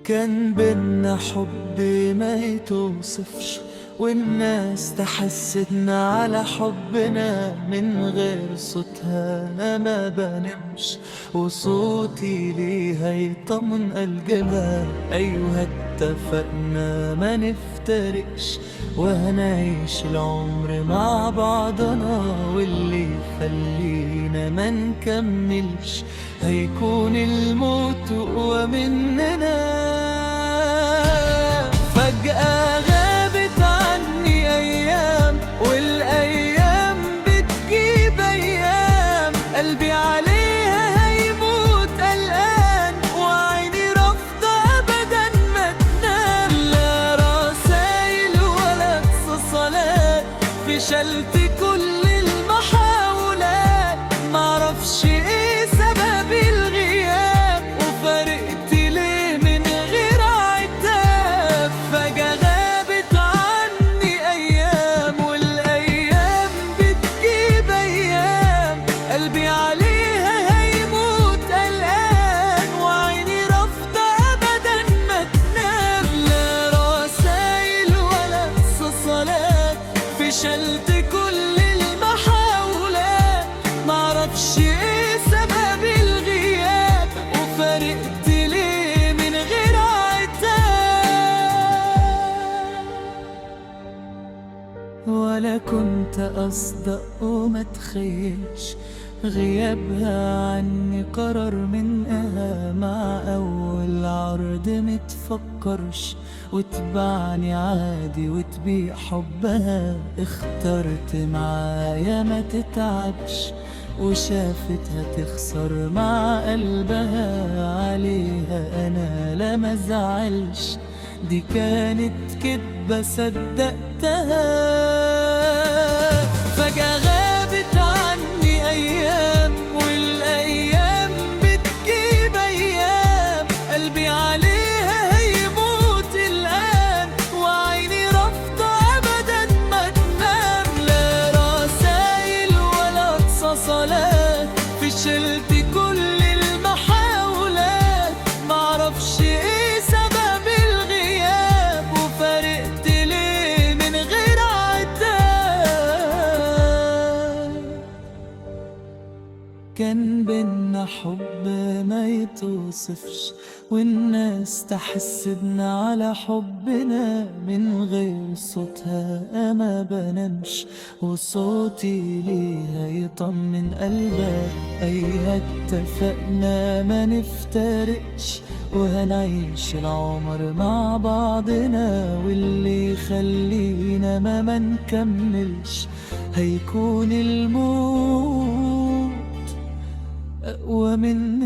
كان بينا حب ما يتوصفش، والناس تحسدنا على حبنا من غير صوتها أنا ما بنمش، وصوتي ليها يطمن قلبها. أيوة اتفقنا ما نفترقش، وهنعيش العمر مع بعضنا، واللي يخلينا ما نكملش هيكون الموت أقوى مننا. فجأة غابت عني أيام، والأيام بتجيب أيام، قلبي عليها هيموت قلقان، وعيني رافضة أبدا ما تنام. لا رسايل ولا اتصالات، فشلت كل المحاولات، معرفش ايه سبب الغياب، وفارقت ليه من غير عتاب. فجأة غابت عني أيام، والأيام بتجيب أيام، قلبي عليها هيموت قلقان، وعيني رافضة أبدا ما تنام. لا رسايل ولا اتصالات، فشلت كل المحاولات، معرفش ايه سبب الغياب، وفارقت ليه من غير عتاب. ولا كنت أصدق وما تخيلش، غيابها عني قرار منها، مع أول عرض متفكرش، وتبعني عادي وتبيع حبها. اخترت معايا ما تتعبش، وشافتها تخسر مع قلبها. عليها أنا لا مزعلش، دي كانت كدبة صدقتها. فجأة غابت عني أيام، والأيام بتجيب أيام، قلبي عليها هيموت الآن، وعيني رافضة أبدا ما تنام. لا رسايل ولا اتصالات، فشلت كل المحاولات، معرفش ايه سبب الغياب، وفارقت ليه من غير عتاب. كان بينا حب ما يتوصفش، والناس تحسدنا على حبنا من غير صوتها أنا بنمش، وصوتي ليها يطمن قلبها. أيها اتفقنا ما نفترقش، وهنعيش العمر مع بعضنا، واللي يخلينا ما نكملش هيكون الموت أقوى مننا.